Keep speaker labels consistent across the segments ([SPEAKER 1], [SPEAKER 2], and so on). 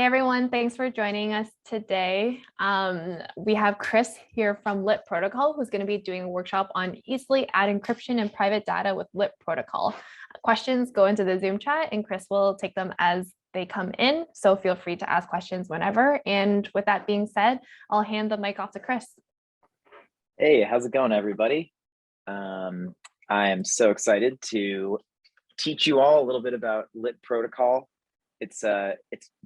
[SPEAKER 1] Hey everyone, thanks for joining us today. We have Chris here from Lit Protocol, who's going to be doing a workshop on easily add encryption and private data with Lit Protocol. Questions go into the Zoom chat and Chris will take them as they come in. So feel free to ask questions whenever. And with that being said, I'll hand the mic off to Chris.
[SPEAKER 2] Hey, how's it going, everybody? I am so excited to teach you all a little bit about Lit Protocol. It's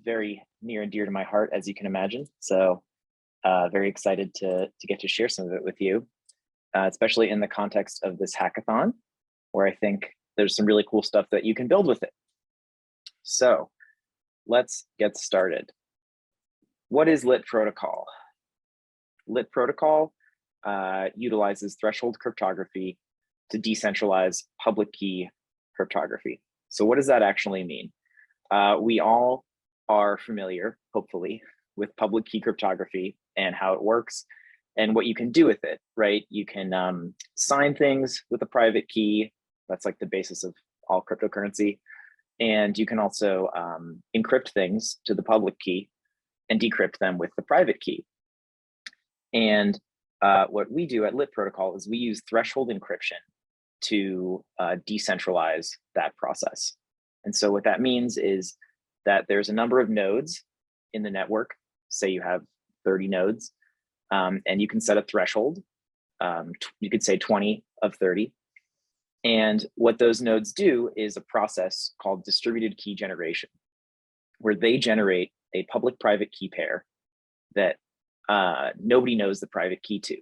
[SPEAKER 2] very near and dear to my heart, as you can imagine. So very excited to get to share some of it with you, especially in the context of this hackathon, where I think there's some really cool stuff that you can build with it. So let's get started. What is Lit Protocol? Lit Protocol utilizes threshold cryptography to decentralize public key cryptography. So what does that actually mean? We all are familiar, hopefully, with public key cryptography and how it works and what you can do with it, right? You can sign things with a private key. That's like the basis of all cryptocurrency. And you can also encrypt things to the public key and decrypt them with the private key. And what we do at Lit Protocol is we use threshold encryption to decentralize that process. And so what that means is that there's a number of nodes in the network. Say you have 30 nodes, and you can set a threshold. You could say 20 of 30. And what those nodes do is a process called distributed key generation, where they generate a public-private key pair that nobody knows the private key to.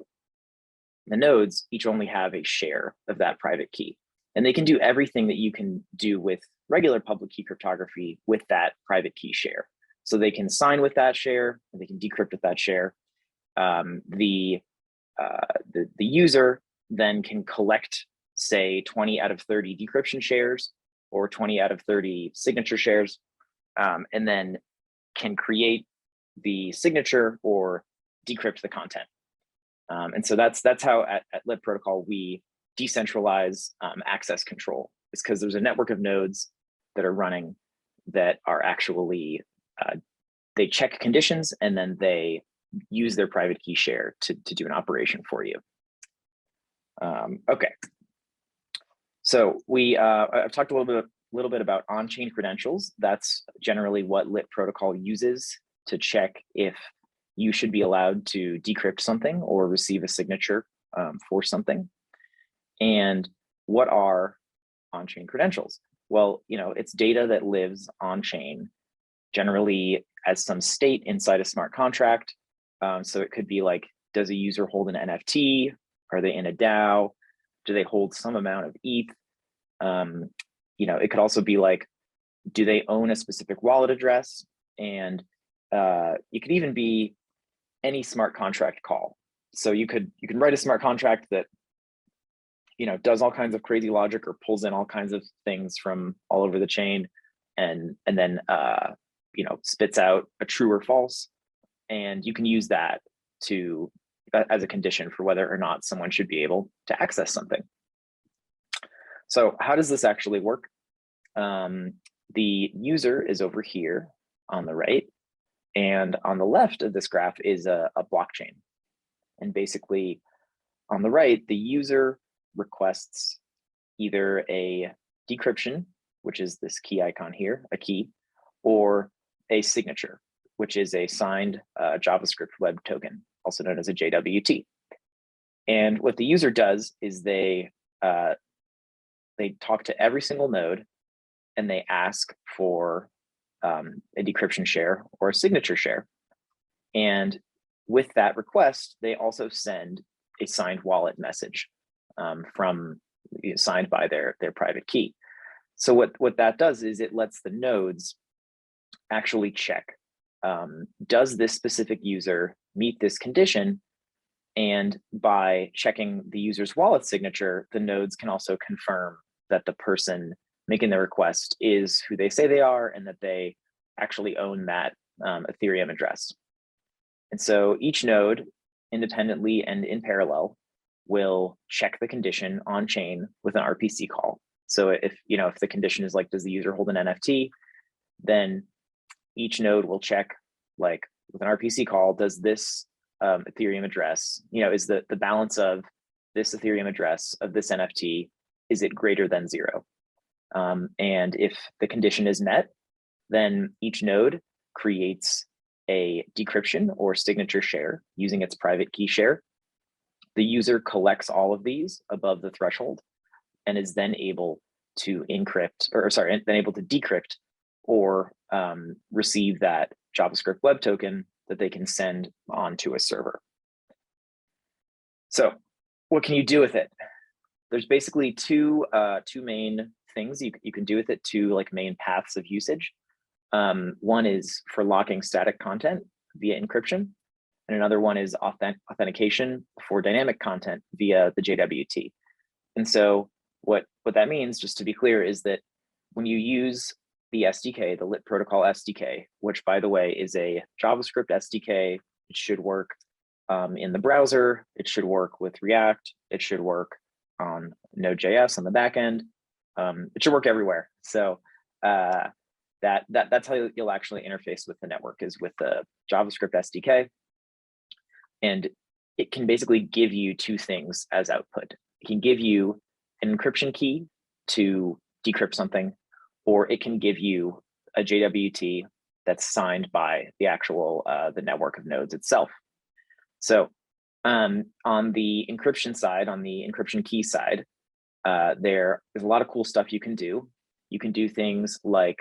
[SPEAKER 2] The nodes each only have a share of that private key. And they can do everything that you can do with regular public key cryptography with that private key share. So they can sign with that share, and they can decrypt with that share. The user then can collect, say, 20 out of 30 decryption shares or 20 out of 30 signature shares, and then can create the signature or decrypt the content. And so that's how at Lit Protocol we decentralize access control. Is because there's a network of nodes that are running that are actually, they check conditions and then they use their private key share to do an operation for you. Okay, so I've talked a little bit about on-chain credentials. That's generally what Lit Protocol uses to check if you should be allowed to decrypt something or receive a signature for something. And what are on-chain credentials? Well, it's data that lives on-chain, generally as some state inside a smart contract. So it could be like, does a user hold an NFT? Are they in a DAO? Do they hold some amount of ETH? It could also be like, do they own a specific wallet address? And it could even be any smart contract call. So you can write a smart contract that does all kinds of crazy logic or pulls in all kinds of things from all over the chain, and then spits out a true or false, and you can use that as a condition for whether or not someone should be able to access something. So how does this actually work? The user is over here on the right, and on the left of this graph is a blockchain. And basically on the right, the user requests either a decryption, which is this key icon here, a key, or a signature, which is a signed JavaScript web token, also known as a JWT. And what the user does is they talk to every single node and they ask for a decryption share or a signature share. And with that request, they also send a signed wallet message signed by their private key. So what that does is it lets the nodes actually check, does this specific user meet this condition? And by checking the user's wallet signature, the nodes can also confirm that the person making the request is who they say they are and that they actually own that Ethereum address. And so each node, independently and in parallel, will check the condition on chain with an RPC call. So if the condition is like, does the user hold an NFT? Then each node will check, like with an RPC call, does this Ethereum address, is the balance of this Ethereum address of this NFT, is it greater than 0? And if the condition is met, then each node creates a decryption or signature share using its private key share. The user collects all of these above the threshold and is then able to encrypt, then able to decrypt or receive that JavaScript web token that they can send onto a server. So what can you do with it? There's basically two main things you can do with it, two like main paths of usage. One is for locking static content via encryption, and another one is authentication for dynamic content via the JWT. And so what that means, just to be clear, is that when you use the SDK, the Lit Protocol SDK, which by the way is a JavaScript SDK, it should work in the browser, it should work with React, it should work on Node.js on the back end, it should work everywhere. So that's how you'll actually interface with the network, is with the JavaScript SDK. And it can basically give you two things as output. It can give you an encryption key to decrypt something, or it can give you a JWT that's signed by the actual the network of nodes itself. So on the encryption side, on the encryption key side, there's a lot of cool stuff you can do. You can do things like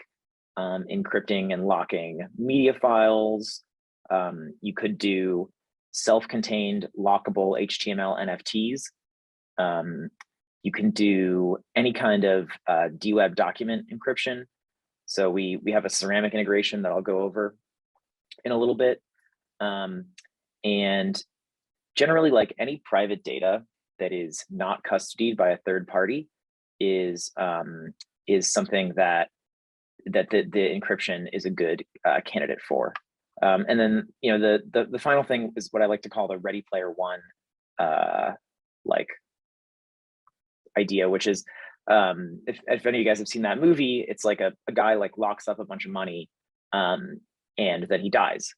[SPEAKER 2] encrypting and locking media files. You could do self-contained lockable HTML NFTs. You can do any kind of DWeb document encryption. So we have a ceramic integration that I'll go over in a little bit. And generally, like any private data that is not custodied by a third party is something that the encryption is a good candidate for. And then the final thing is what I like to call the Ready Player One like idea, which is if any of you guys have seen that movie, it's like a guy like locks up a bunch of money and then he dies.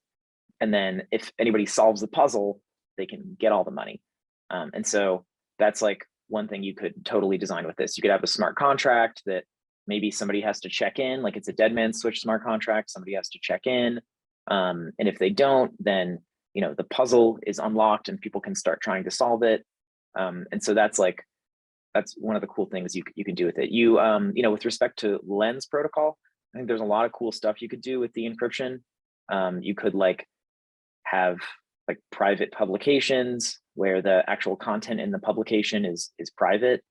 [SPEAKER 2] And then if anybody solves the puzzle, they can get all the money. And so that's like one thing you could totally design with this. You could have a smart contract that maybe somebody has to check in, like it's a dead man switch smart contract, somebody has to check in. And if they don't, then the puzzle is unlocked and people can start trying to solve it. And so that's one of the cool things you can do with it. With respect to Lens protocol, I think there's a lot of cool stuff you could do with the encryption. You could have private publications where the actual content in the publication is private,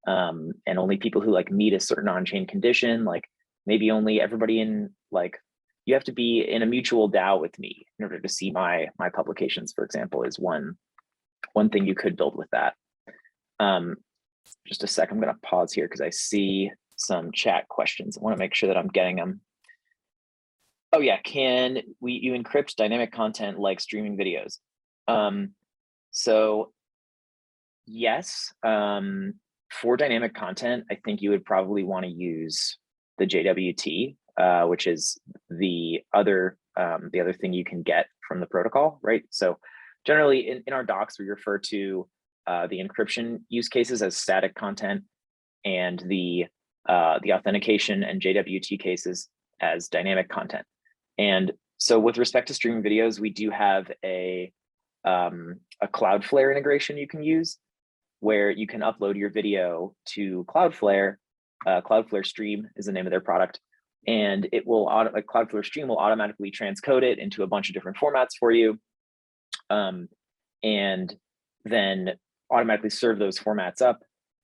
[SPEAKER 2] and only people who meet a certain on-chain condition, maybe only everybody in you have to be in a mutual DAO with me in order to see my publications, for example, is one thing you could build with that. Just a sec, I'm going to pause here because I see some chat questions. I want to make sure that I'm getting them. Oh yeah, you encrypt dynamic content like streaming videos? So yes, for dynamic content, I think you would probably want to use the JWT, which is the other thing you can get from the protocol, right? So generally in our docs, we refer to the encryption use cases as static content and the authentication and JWT cases as dynamic content. And so with respect to streaming videos, we do have a Cloudflare integration you can use where you can upload your video to Cloudflare. Cloudflare Stream is the name of their product. And it will Cloudflare Stream will automatically transcode it into a bunch of different formats for you. And then automatically serve those formats up.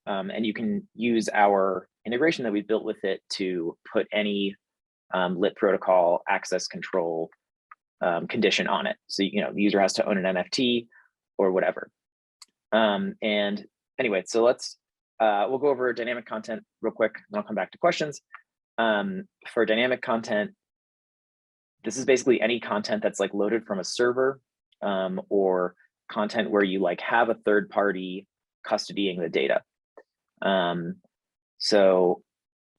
[SPEAKER 2] And you can use our integration that we built with it to put any Lit protocol access control condition on it. So, the user has to own an NFT or whatever. And anyway, so we'll go over dynamic content real quick, and I'll come back to questions. For dynamic content, this is basically any content that's loaded from a server or content where you have a third party custodying the data. So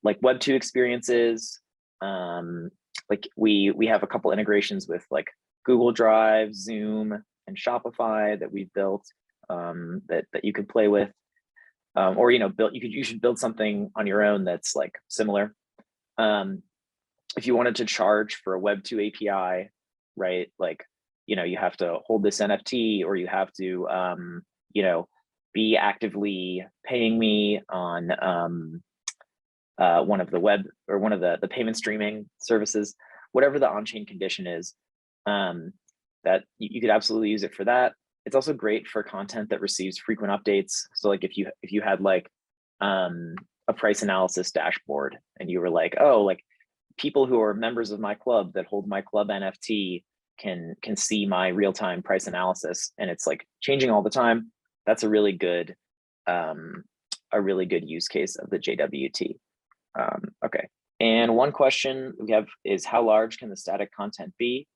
[SPEAKER 2] Web2 experiences, like we have a couple integrations with like Google Drive, Zoom, and Shopify that we've built that you could play with, or you should build something on your own that's like similar. If you wanted to charge for a Web 2 API, right? Like, you have to hold this NFT, or you have to, be actively paying me on one of the web or one of the payment streaming services, whatever the on-chain condition is, that you could absolutely use it for that. It's also great for content that receives frequent updates. So like if you had like a price analysis dashboard and you were like, oh, like people who are members of my club that hold my club NFT can see my real-time price analysis, and it's like changing all the time. That's a really good use case of the JWT. Okay, and one question we have is, how large can the static content be?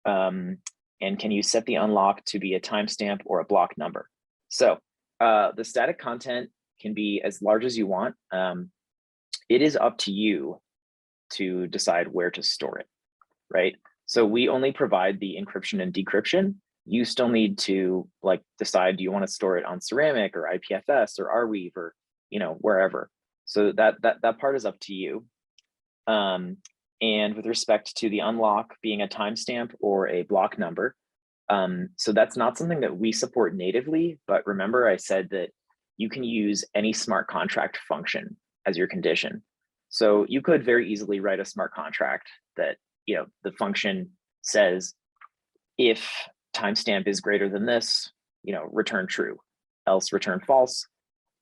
[SPEAKER 2] And can you set the unlock to be a timestamp or a block number? So the static content can be as large as you want. It is up to you to decide where to store it, right? So we only provide the encryption and decryption. You still need to like decide, do you want to store it on Ceramic or IPFS or Arweave or wherever. So that part is up to you. And with respect to the unlock being a timestamp or a block number, so that's not something that we support natively, but remember I said that you can use any smart contract function as your condition. So you could very easily write a smart contract that, the function says, if timestamp is greater than this, return true, else return false,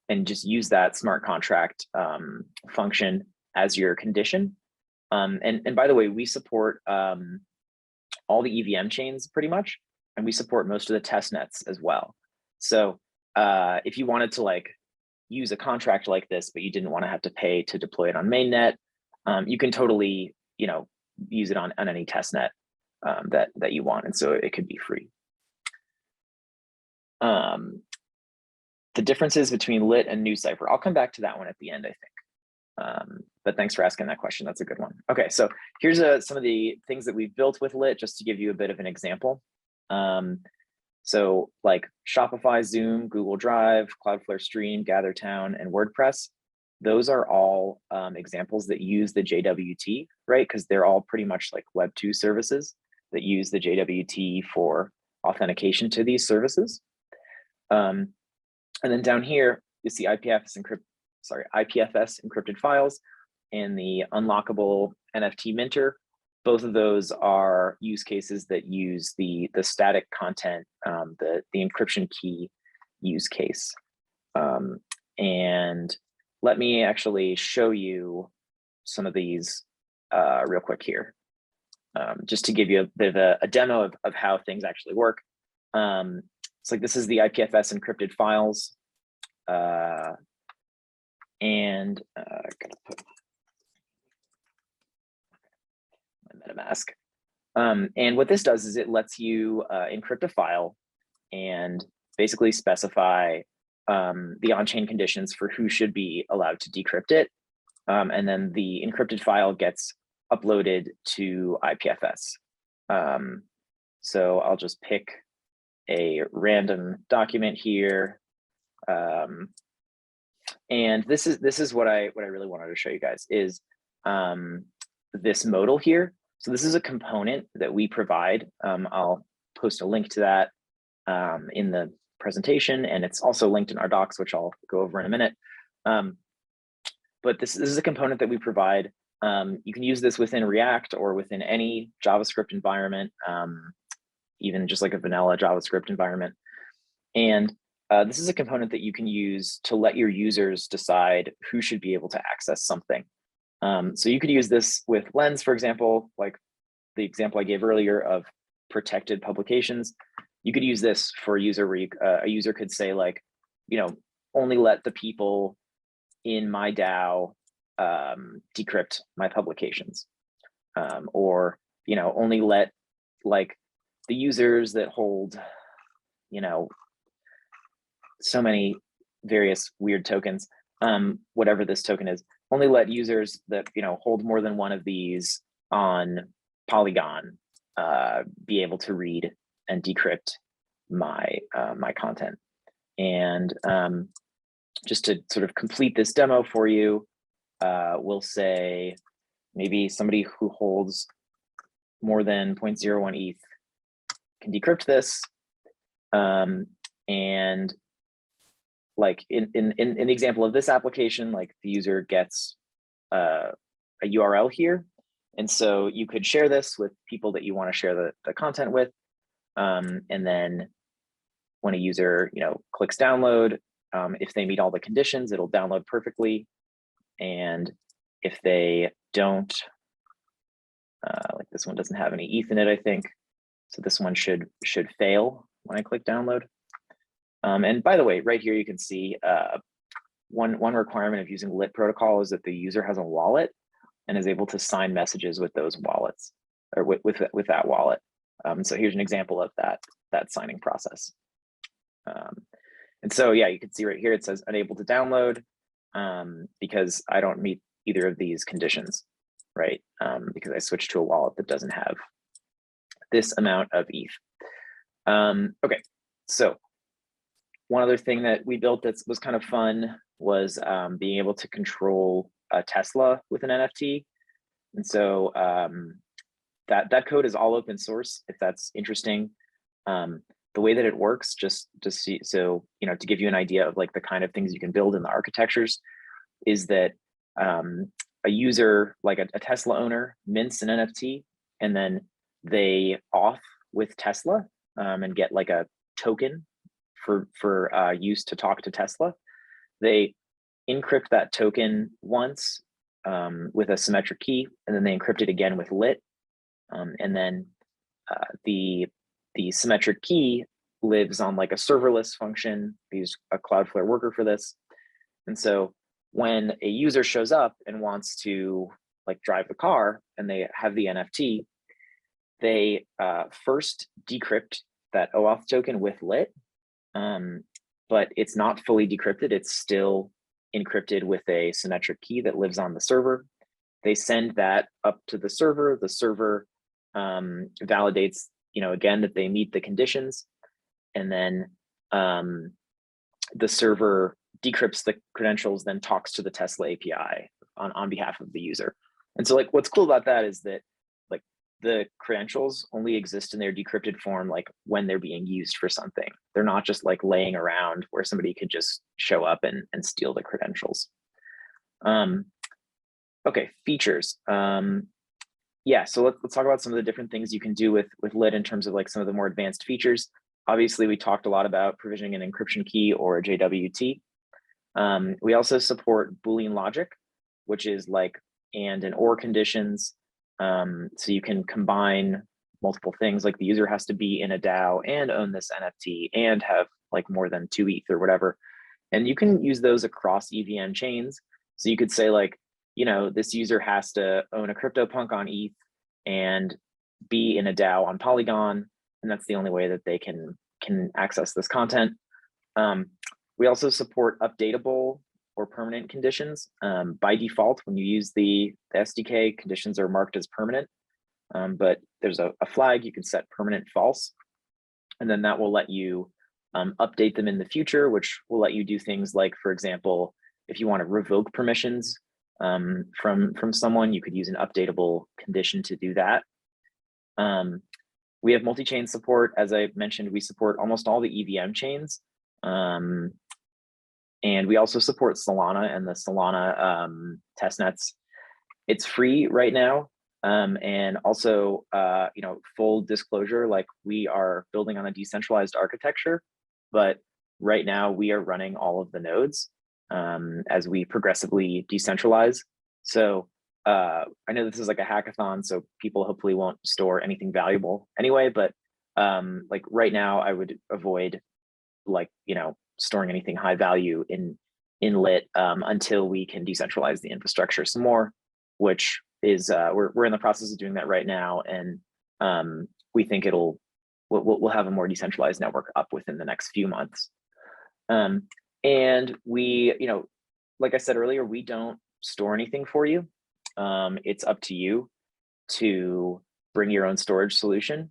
[SPEAKER 2] and just use that smart contract function as your condition. And by the way, we support all the EVM chains pretty much, and we support most of the test nets as well. So if you wanted to like use a contract like this, but you didn't want to have to pay to deploy it on mainnet, you can totally, use it on any test net that you want, and so it could be free. The differences between lit and new cipher, I'll come back to that one at the end, I think. But thanks for asking that question. That's a good one. Okay, so here's some of the things that we've built with lit, just to give you a bit of an example. So like Shopify, Zoom, Google Drive, Cloudflare Stream, GatherTown, and WordPress, those are all examples that use the JWT, right? Because they're all pretty much like Web 2 services that use the JWT for authentication to these services. And then down here, you see IPFS encrypted files and the unlockable NFT minter. Both of those are use cases that use the static content, the encryption key use case. And let me actually show you some of these real quick here, just to give you a bit of a demo of how things actually work. It's like this is the IPFS encrypted files, and gotta put my MetaMask. And what this does is it lets you encrypt a file and basically specify the on-chain conditions for who should be allowed to decrypt it. And then the encrypted file gets uploaded to IPFS. So I'll just pick a random document here. And this is what I really wanted to show you guys is this modal here. So this is a component that we provide. I'll post a link to that in the presentation, and it's also linked in our docs, which I'll go over in a minute. But this is a component that we provide. You can use this within React or within any JavaScript environment, even just like a vanilla JavaScript environment. And this is a component that you can use to let your users decide who should be able to access something. So you could use this with Lens, for example, like the example I gave earlier of protected publications. You could use this for a user where a user could say like, only let the people in my DAO decrypt my publications, or only let like the users that hold so many various weird tokens, whatever this token is, only let users that hold more than one of these on Polygon be able to read and decrypt my my content. And just to sort of complete this demo for you, we'll say maybe somebody who holds more than 0.01 ETH can decrypt this. And like in the example of this application, like the user gets a URL here. And so you could share this with people that you want to share the content with. And then when a user, clicks download, if they meet all the conditions, it'll download perfectly. And if they don't, like this one doesn't have any ETH in it, I think. So this one should fail when I click download. And by the way, right here, you can see one requirement of using Lit protocol is that the user has a wallet and is able to sign messages with those wallets or with that wallet. So here's an example of that signing process. And so, yeah, you can see right here, it says unable to download because I don't meet either of these conditions, right? Because I switched to a wallet that doesn't have this amount of ETH. Okay, so one other thing that we built that was kind of fun was being able to control a Tesla with an NFT. And so that code is all open source, if that's interesting. The way that it works, just see, so, to give you an idea of like the kind of things you can build in the architectures, is that a user, like a Tesla owner, mints an NFT, and then they auth with Tesla and get like a token for use to talk to Tesla. They encrypt that token once with a symmetric key, and then they encrypt it again with Lit. And then the symmetric key lives on like a serverless function. We use a Cloudflare worker for this. And so when a user shows up and wants to like drive the car and they have the NFT, they first decrypt that OAuth token with Lit, but it's not fully decrypted. It's still encrypted with a symmetric key that lives on the server. They send that up to the server. The server validates, again, that they meet the conditions. And then the server decrypts the credentials, then talks to the Tesla API on behalf of the user. And so like what's cool about that is that like the credentials only exist in their decrypted form like when they're being used for something. They're not just like laying around where somebody could just show up and steal the credentials. Okay, features. Yeah, so let's talk about some of the different things you can do with Lit in terms of like some of the more advanced features. Obviously, we talked a lot about provisioning an encryption key or a JWT. We also support Boolean logic, which is like and or conditions. So you can combine multiple things, like the user has to be in a DAO and own this NFT and have like more than 2 ETH or whatever. And you can use those across EVM chains. So you could say like, this user has to own a CryptoPunk on ETH and be in a DAO on Polygon, and that's the only way that they can access this content. We also support updatable or permanent conditions. By default, when you use the SDK, conditions are marked as permanent, but there's a flag you can set permanent false, and then that will let you update them in the future, which will let you do things like, for example, if you want to revoke permissions from someone, you could use an updatable condition to do that. We have multi-chain support. As I mentioned, we support almost all the EVM chains. And we also support Solana and the Solana testnets. It's free right now. And also, full disclosure, like we are building on a decentralized architecture, but right now we are running all of the nodes as we progressively decentralize. So I know this is like a hackathon, so people hopefully won't store anything valuable anyway, but like right now I would avoid like, storing anything high value in Lit until we can decentralize the infrastructure some more, which is we're in the process of doing that right now. And we think we'll have a more decentralized network up within the next few months. And we, like I said earlier, we don't store anything for you. It's up to you to bring your own storage solution,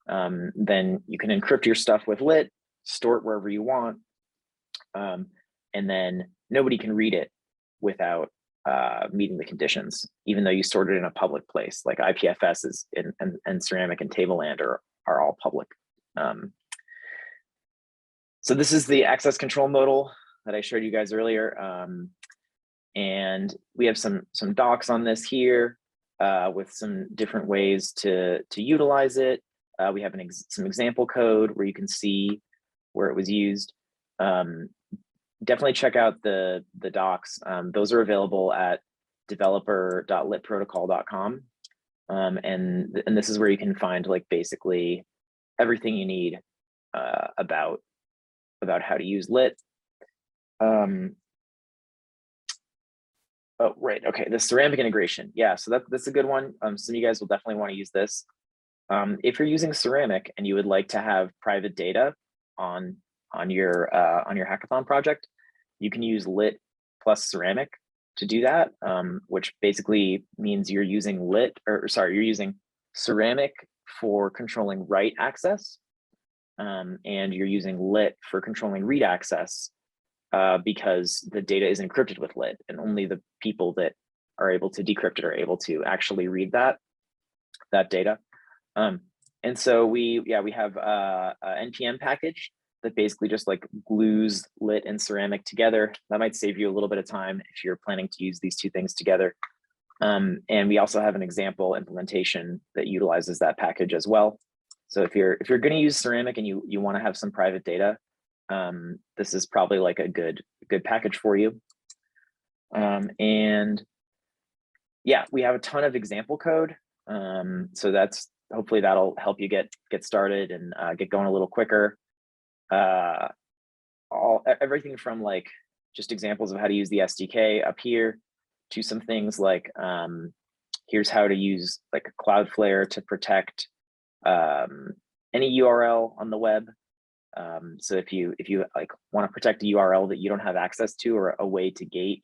[SPEAKER 2] then you can encrypt your stuff with lit, store it wherever you want, and then nobody can read it without meeting the conditions, even though you stored it in a public place. Like IPFS is and Ceramic and Tableland are all public. So this is the access control modal that I showed you guys earlier. And we have some docs on this here with some different ways to utilize it. We have some example code where you can see where it was used. Definitely check out the docs. Those are available at developer.litprotocol.com. And this is where you can find like basically everything you need about how to use lit. Oh, right. Okay. The ceramic integration. Yeah. So that's a good one. Some of you guys will definitely want to use this. If you're using ceramic and you would like to have private data on your hackathon project, you can use lit plus ceramic to do that, which basically means you're using you're using ceramic for controlling write access, and you're using lit for controlling read access, because the data is encrypted with lit, and only the people that are able to decrypt it are able to actually read that data. And so we have a NPM package that basically just like glues lit and ceramic together. That might save you a little bit of time if you're planning to use these two things together. And we also have an example implementation that utilizes that package as well. So if you're going to use ceramic and you want to have some private data, this is probably like a good package for you. And yeah, we have a ton of example code. So hopefully that'll help you get started and get going a little quicker. Everything from like just examples of how to use the SDK up here to some things like here's how to use like Cloudflare to protect any URL on the web. So if you like want to protect a URL that you don't have access to, or a way to gate,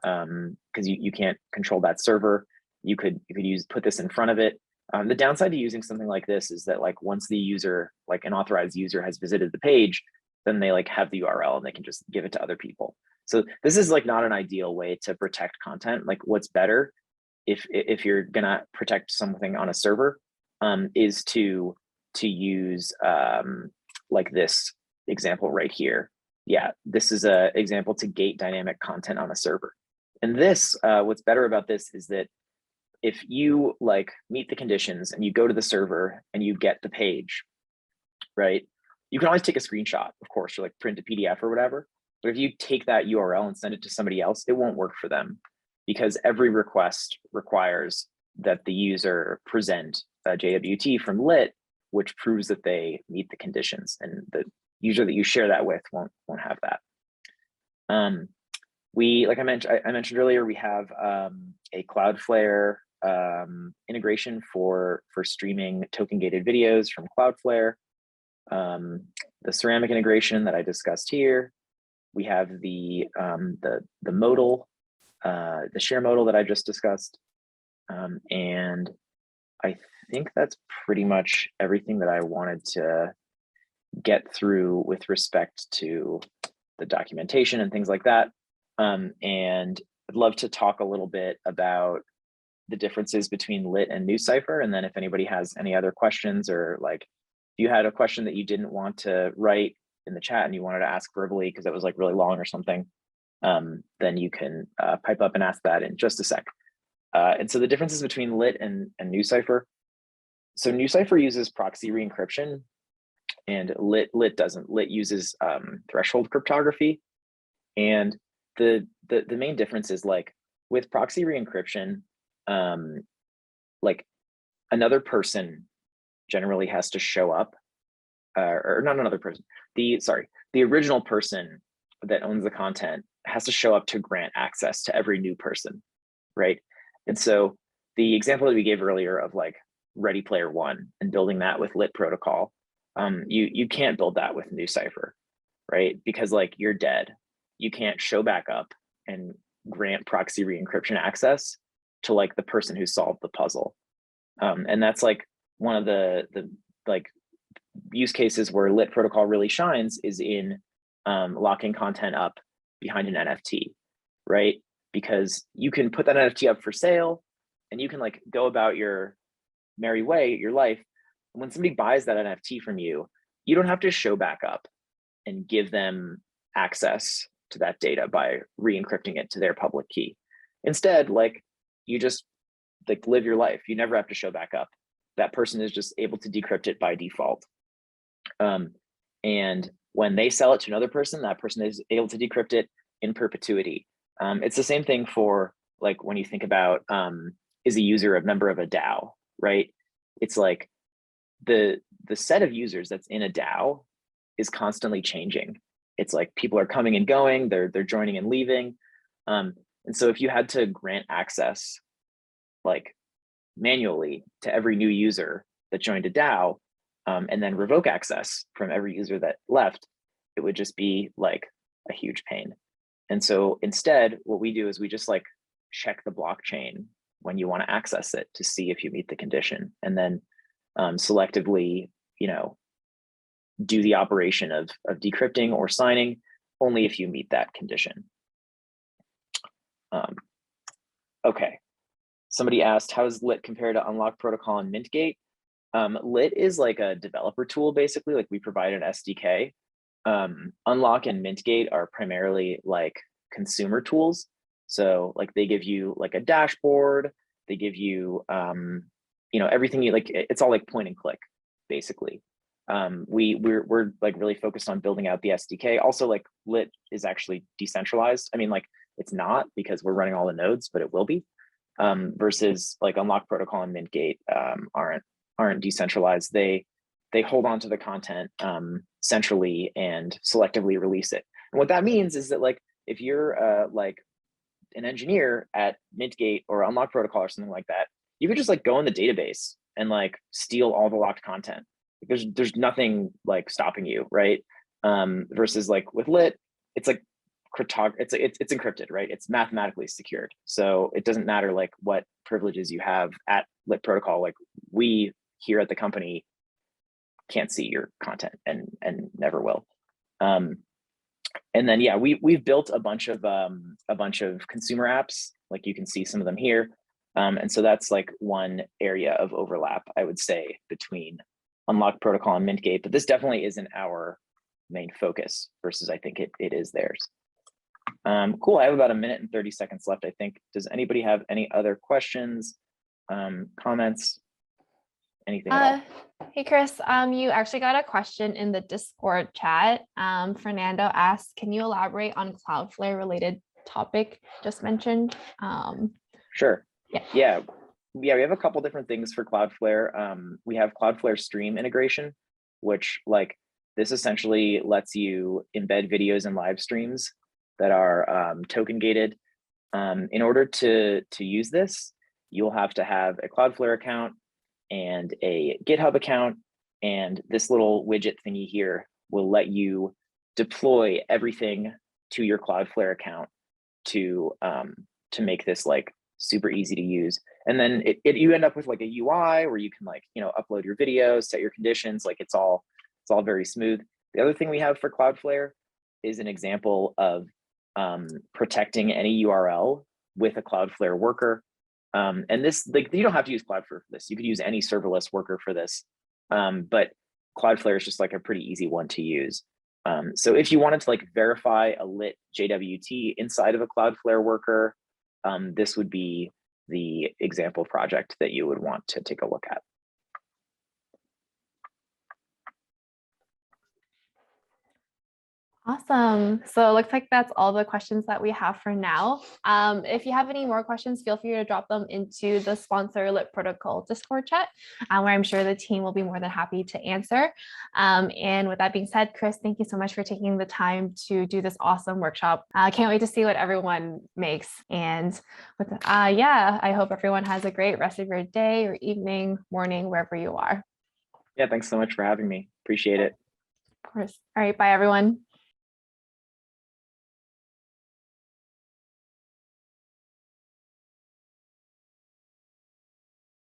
[SPEAKER 2] because you can't control that server, you could put this in front of it. The downside to using something like this is that like once the user, like an authorized user, has visited the page, then they like have the URL and they can just give it to other people. So this is like not an ideal way to protect content. Like what's better if you're gonna protect something on a server, is to use like this example right here. Yeah, this is a example to gate dynamic content on a server. And this, what's better about this is that if you like meet the conditions and you go to the server and you get the page, right? You can always take a screenshot, of course, or like print a PDF or whatever. But if you take that URL and send it to somebody else, it won't work for them, because every request requires that the user present a JWT from lit, which proves that they meet the conditions, and the user that you share that with won't have that. Like I mentioned earlier, we have a Cloudflare integration for streaming token gated videos from Cloudflare. The ceramic integration that I discussed here. We have the modal, the share modal that I just discussed, and I think that's pretty much everything that I wanted to get through with respect to the documentation and things like that. And I'd love to talk a little bit about the differences between lit and NuCypher, and then if anybody has any other questions, or like if you had a question that you didn't want to write in the chat and you wanted to ask verbally because it was like really long or something, then you can pipe up and ask that in just a sec. And so the differences between lit and NuCypher. So NuCypher uses proxy re-encryption, and lit doesn't. Lit uses threshold cryptography. And the main difference is like with proxy re-encryption, like another person generally has to show up, or not another person. The original person that owns the content has to show up to grant access to every new person, right? And so the example that we gave earlier of like Ready Player One and building that with lit protocol, you can't build that with NuCypher, right? Because like you're dead. You can't show back up and grant proxy re-encryption access to like the person who solved the puzzle. And that's like one of the like use cases where lit protocol really shines is in locking content up behind an NFT, right? Because you can put that NFT up for sale and you can like go about your merry way, your life. When somebody buys that NFT from you, you don't have to show back up and give them access to that data by re-encrypting it to their public key. Instead, like you just like live your life. You never have to show back up. That person is just able to decrypt it by default. And when they sell it to another person, that person is able to decrypt it in perpetuity. It's the same thing for like when you think about is a user a member of a DAO, right? It's like the set of users that's in a DAO is constantly changing. It's like people are coming and going, they're joining and leaving. And so if you had to grant access like manually to every new user that joined a DAO, and then revoke access from every user that left, it would just be like a huge pain. And so instead, what we do is we just like check the blockchain when you want to access it to see if you meet the condition, and then selectively, do the operation of decrypting or signing only if you meet that condition. Okay, somebody asked, how does lit compare to unlock protocol and Mintgate? Lit is like a developer tool, basically, like we provide an SDK. Unlock and Mintgate are primarily like consumer tools. So like they give you like a dashboard, they give you, everything you like, it's all like point and click, basically. We're like really focused on building out the SDK. Also, like lit is actually decentralized. I mean, like it's not because we're running all the nodes, but it will be. Versus like unlock protocol and Mintgate aren't decentralized. They hold on to the content centrally and selectively release it. And what that means is that like if you're like an engineer at Mintgate or unlock protocol or something like that, you could just like go in the database and like steal all the locked content. There's nothing like stopping you, right? Versus like with lit, it's like it's encrypted, right? It's mathematically secured. So it doesn't matter like what privileges you have at lit protocol. Like we here at the company can't see your content and never will. And then yeah, we've built a bunch of consumer apps. Like you can see some of them here. And so that's like one area of overlap, I would say, between unlock protocol and Mintgate, but this definitely isn't our main focus versus I think it is theirs. Cool, I have about 1 minute and 30 seconds left, I think. Does anybody have any other questions, comments, anything at all?
[SPEAKER 1] Hey, Chris, you actually got a question in the Discord chat. Fernando asked, can you elaborate on Cloudflare related topic just mentioned?
[SPEAKER 2] Sure.
[SPEAKER 1] Yeah,
[SPEAKER 2] we have a couple different things for Cloudflare. We have Cloudflare Stream integration, which like this essentially lets you embed videos and live streams that are token gated. In order to use this, you'll have to have a Cloudflare account and a GitHub account, and this little widget thingy here will let you deploy everything to your Cloudflare account to make this like super easy to use. And then you end up with like a UI where you can like upload your videos, set your conditions, like it's all very smooth. The other thing we have for Cloudflare is an example of protecting any URL with a Cloudflare worker. And this, like, you don't have to use Cloudflare for this. You could use any serverless worker for this. But Cloudflare is just like a pretty easy one to use. So if you wanted to like verify a lit JWT inside of a Cloudflare worker, this would be the example project that you would want to take a look at.
[SPEAKER 1] Awesome. So it looks like that's all the questions that we have for now. If you have any more questions, feel free to drop them into the sponsor Lit Protocol Discord chat, where I'm sure the team will be more than happy to answer. And with that being said, Chris, thank you so much for taking the time to do this awesome workshop. I can't wait to see what everyone makes. And with yeah, I hope everyone has a great rest of your day or evening, morning, wherever you are.
[SPEAKER 2] Yeah, thanks so much for having me. Appreciate it.
[SPEAKER 1] Of course. All right, bye everyone.